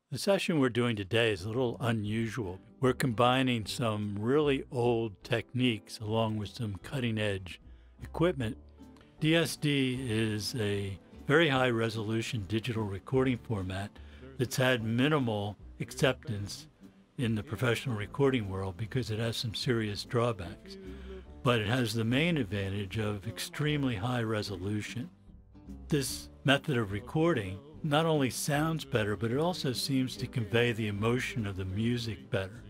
The session we're doing today is a little unusual. We're combining some really old techniques along with some cutting-edge equipment. DSD is a very high-resolution digital recording format that's had minimal acceptance in the professional recording world because it has some serious drawbacks. But it has the main advantage of extremely high resolution. This method of recording not only sounds better, but it also seems to convey the emotion of the music better.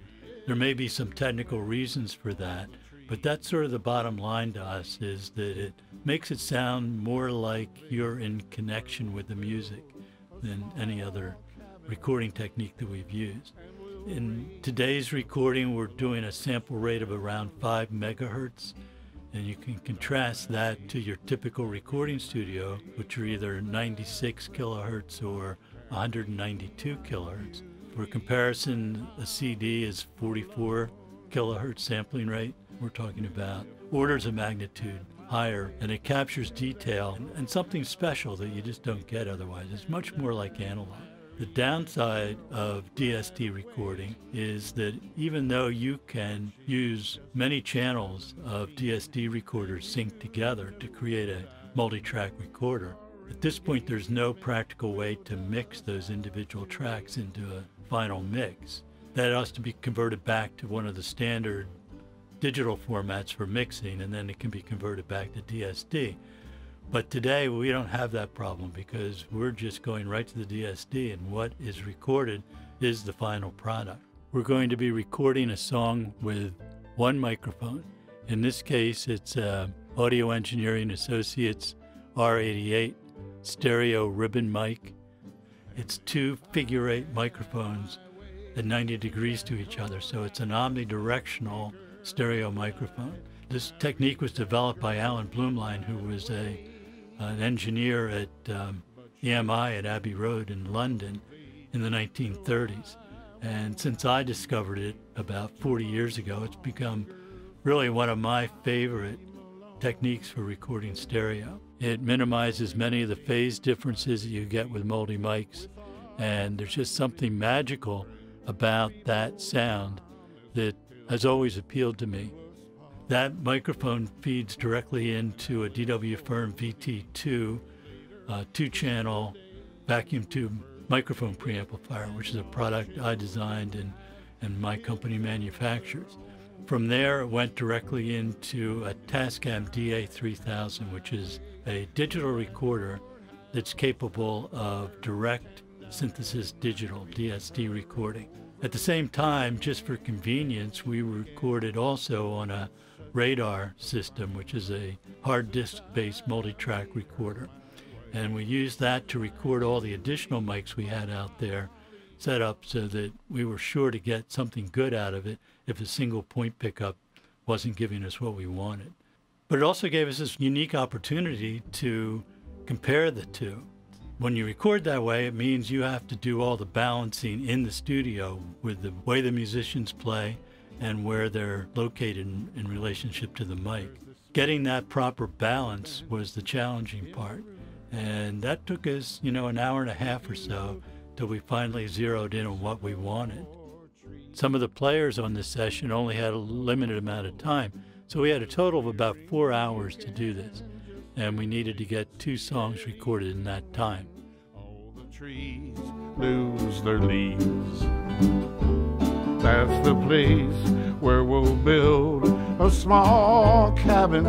There may be some technical reasons for that, but that's sort of the bottom line to us, is that it makes it sound more like you're in connection with the music than any other recording technique that we've used. In today's recording, we're doing a sample rate of around 5 megahertz. And you can contrast that to your typical recording studio, which are either 96 kilohertz or 192 kilohertz. For comparison, a CD is 44 kilohertz sampling rate. We're talking about orders of magnitude higher, and it captures detail and something special that you just don't get otherwise. It's much more like analog. The downside of DSD recording is that even though you can use many channels of DSD recorders synced together to create a multi-track recorder, at this point there's no practical way to mix those individual tracks into a final mix. That has to be converted back to one of the standard digital formats for mixing, and then it can be converted back to DSD. But today we don't have that problem because we're just going right to the DSD, and what is recorded is the final product. We're going to be recording a song with one microphone. In this case, it's Audio Engineering Associates R88 stereo ribbon mic. It's 2 figure-8 microphones at 90 degrees to each other, so it's an omnidirectional stereo microphone. This technique was developed by Alan Blumlein, who was an engineer at EMI at Abbey Road in London in the 1930s. And since I discovered it about 40 years ago, it's become really one of my favorite techniques for recording stereo. It minimizes many of the phase differences that you get with multi-mics, and there's just something magical about that sound that has always appealed to me. That microphone feeds directly into a DW Fearn VT2 2-channel vacuum tube microphone preamplifier, which is a product I designed and my company manufactures. From there, it went directly into a Tascam DA-3000, which is a digital recorder that's capable of direct synthesis digital DSD recording. At the same time, just for convenience, we recorded also on a radar system, which is a hard disk-based multi-track recorder. And we used that to record all the additional mics we had out there, set up so that we were sure to get something good out of it if a single point pickup wasn't giving us what we wanted. But it also gave us this unique opportunity to compare the two. When you record that way, it means you have to do all the balancing in the studio with the way the musicians play and where they're located in relationship to the mic. Getting that proper balance was the challenging part. And that took us, an hour and a half or so till we finally zeroed in on what we wanted. Some of the players on this session only had a limited amount of time, so we had a total of about 4 hours to do this. And we needed to get 2 songs recorded in that time. All the trees lose their leaves. That's the place where we'll build a small cabin.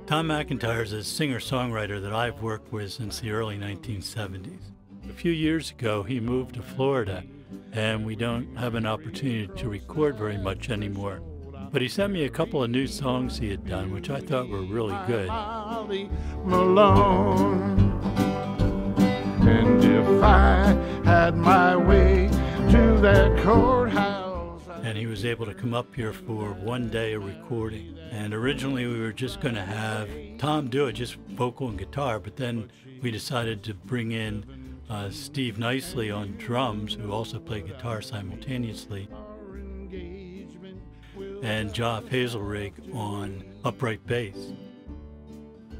Tom McIntyre is a singer-songwriter that I've worked with since the early 1970s. A few years ago, he moved to Florida, and we don't have an opportunity to record very much anymore. But he sent me a couple of new songs he had done, which I thought were really good. And if I had my way to that courthouse. And he was able to come up here for one day of recording. And originally we were just going to have Tom do it, just vocal and guitar, but then we decided to bring in Steve Nicely on drums, who also played guitar simultaneously, and Geoff Hazelrigg on upright bass.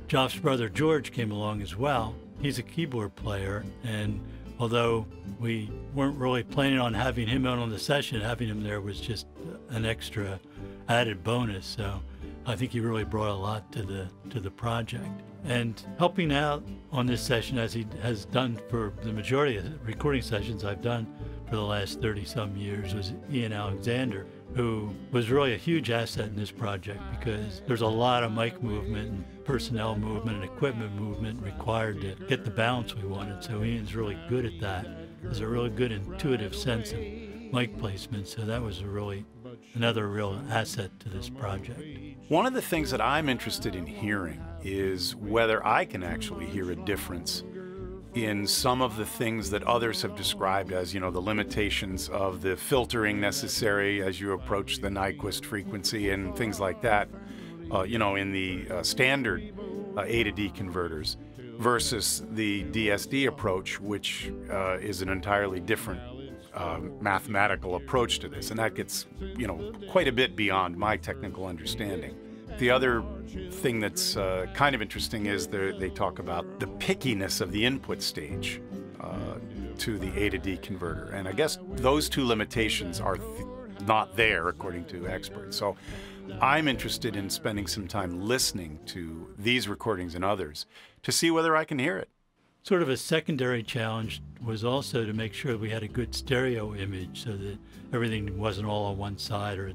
Geoff's brother George came along as well. He's a keyboard player, and although We weren't really planning on having him out on the session. Having him there was just an extra added bonus. So I think he really brought a lot to the project. And helping out on this session, as he has done for the majority of the recording sessions I've done for the last 30-some years, was Ian Alexander, who was really a huge asset in this project because there's a lot of mic movement and personnel movement and equipment movement required to get the balance we wanted. So Ian's really good at that. There's a really good intuitive sense of mic placement. So that was another real asset to this project. One of the things that I'm interested in hearing is whether I can actually hear a difference in some of the things that others have described as, the limitations of the filtering necessary as you approach the Nyquist frequency and things like that, in the standard A to D converters versus the DSD approach, which is an entirely different mathematical approach to this. And that gets, quite a bit beyond my technical understanding. The other thing that's kind of interesting is they talk about the pickiness of the input stage to the A to D converter. And I guess those two limitations are not there according to experts. So I'm interested in spending some time listening to these recordings and others to see whether I can hear it. Sort of a secondary challenge was also to make sure we had a good stereo image so that everything wasn't all on one side, or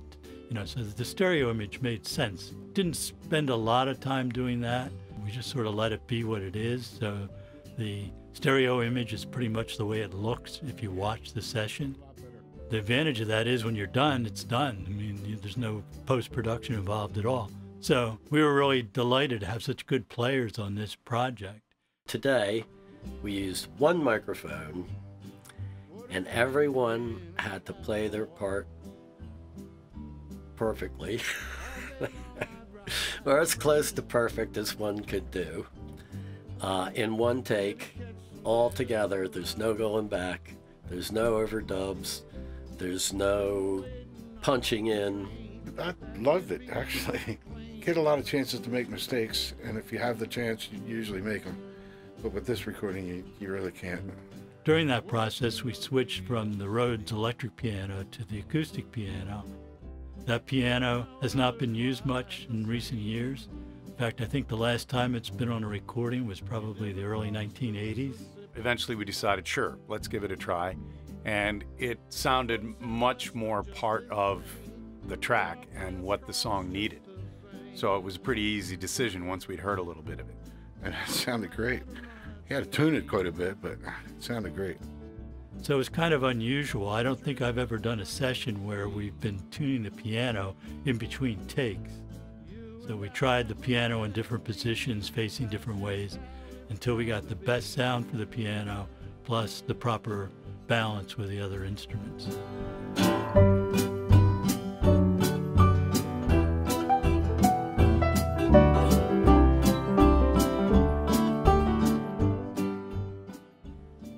so that the stereo image made sense. Didn't spend a lot of time doing that. We just sort of let it be what it is. So the stereo image is pretty much the way it looks if you watch the session. The advantage of that is when you're done, it's done. I mean, there's no post-production involved at all. So we were really delighted to have such good players on this project. Today, we used one microphone, and everyone had to play their part perfectly, or as close to perfect as one could do, in one take, all together. There's no going back, there's no overdubs, there's no punching in. I loved it, actually. You get a lot of chances to make mistakes, and if you have the chance, you usually make them. But with this recording, you really can't. During that process, we switched from the Rhodes electric piano to the acoustic piano. That piano has not been used much in recent years. In fact, I think the last time it's been on a recording was probably the early 1980s. Eventually we decided, sure, let's give it a try. And it sounded much more part of the track and what the song needed. So it was a pretty easy decision once we'd heard a little bit of it. And it sounded great. He had to tune it quite a bit, but it sounded great. So it's kind of unusual. I don't think I've ever done a session where we've been tuning the piano in between takes. So we tried the piano in different positions, facing different ways, until we got the best sound for the piano, plus the proper balance with the other instruments.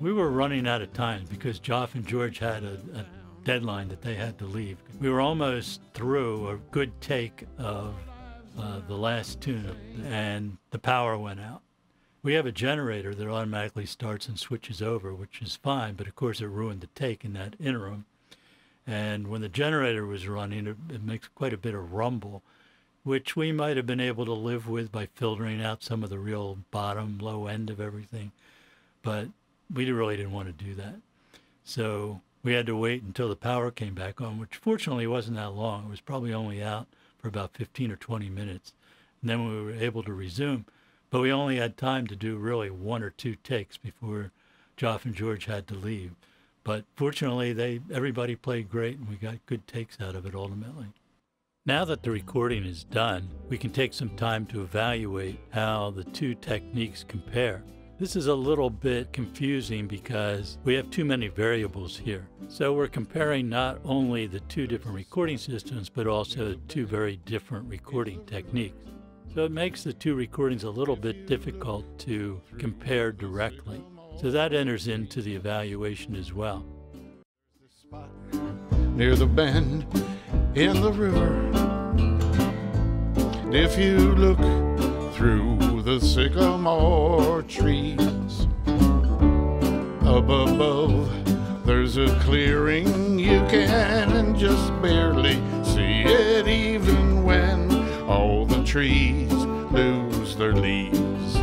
We were running out of time because Geoff and George had a deadline that they had to leave. We were almost through a good take of the last tune, and the power went out. We have a generator that automatically starts and switches over, which is fine, but of course it ruined the take in that interim. And when the generator was running, it makes quite a bit of rumble, which we might have been able to live with by filtering out some of the real bottom, low end of everything. But we really didn't want to do that. So we had to wait until the power came back on, which fortunately wasn't that long. It was probably only out for about 15 or 20 minutes. And then we were able to resume. But we only had time to do really one or two takes before Geoff and George had to leave. But fortunately, everybody played great, and we got good takes out of it ultimately. Now that the recording is done, we can take some time to evaluate how the two techniques compare. This is a little bit confusing because we have too many variables here. So we're comparing not only the two different recording systems, but also two very different recording techniques. So it makes the two recordings a little bit difficult to compare directly. So that enters into the evaluation as well. Near the bend in the river, if you look through the sycamore trees, up above There's a clearing, you can just barely see it, even when all the trees lose their leaves.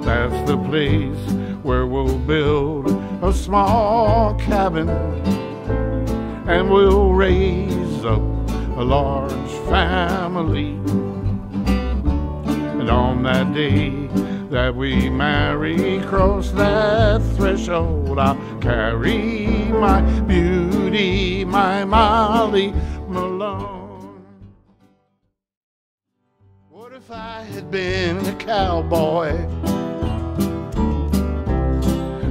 That's the place where we'll build a small cabin, and we'll raise up a large family. And on that day that we marry, cross that threshold, I'll carry my beauty, my Molly Malone. What if I had been a cowboy?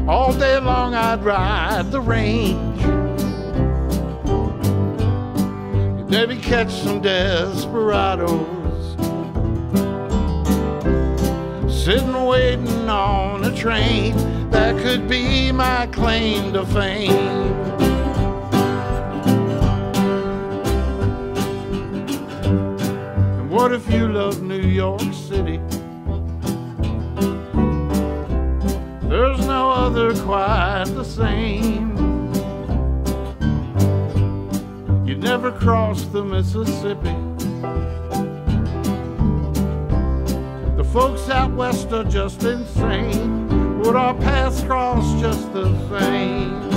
All day long I'd ride the range, maybe catch some desperados, sitting waiting on a train. That could be my claim to fame. And what if you love New York City? There's no other quite the same. You never crossed the Mississippi. The folks out west are just insane. Would our paths cross just the same?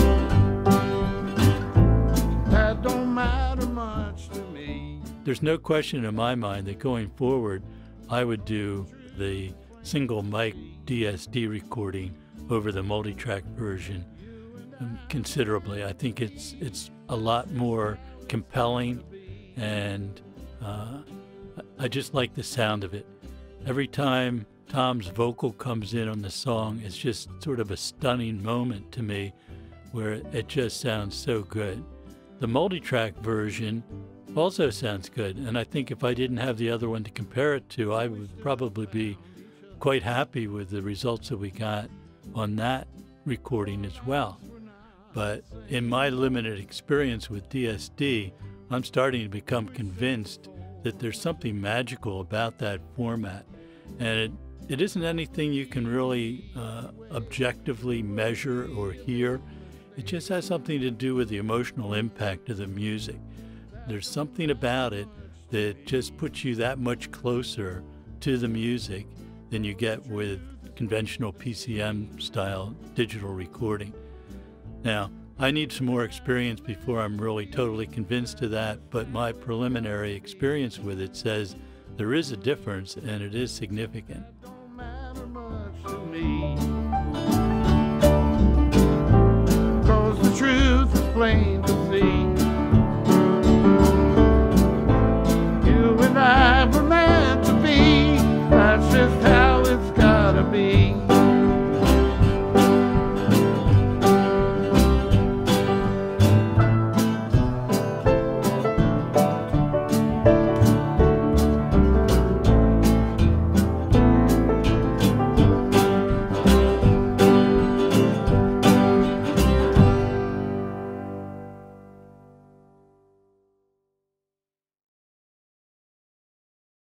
That don't matter much to me. There's no question in my mind that going forward, I would do the single mic DSD recording over the multi-track version considerably. I think it's a lot more compelling, and I just like the sound of it. Every time Tom's vocal comes in on the song, it's just sort of a stunning moment to me where it just sounds so good. The multi-track version also sounds good, and I think if I didn't have the other one to compare it to, I would probably be quite happy with the results that we got on that recording as well. But in my limited experience with DSD, I'm starting to become convinced that there's something magical about that format. And it isn't anything you can really objectively measure or hear. It just has something to do with the emotional impact of the music. There's something about it that just puts you that much closer to the music than you get with conventional PCM style digital recording. Now, I need some more experience before I'm really totally convinced of that, but my preliminary experience with it says there is a difference, and it is significant.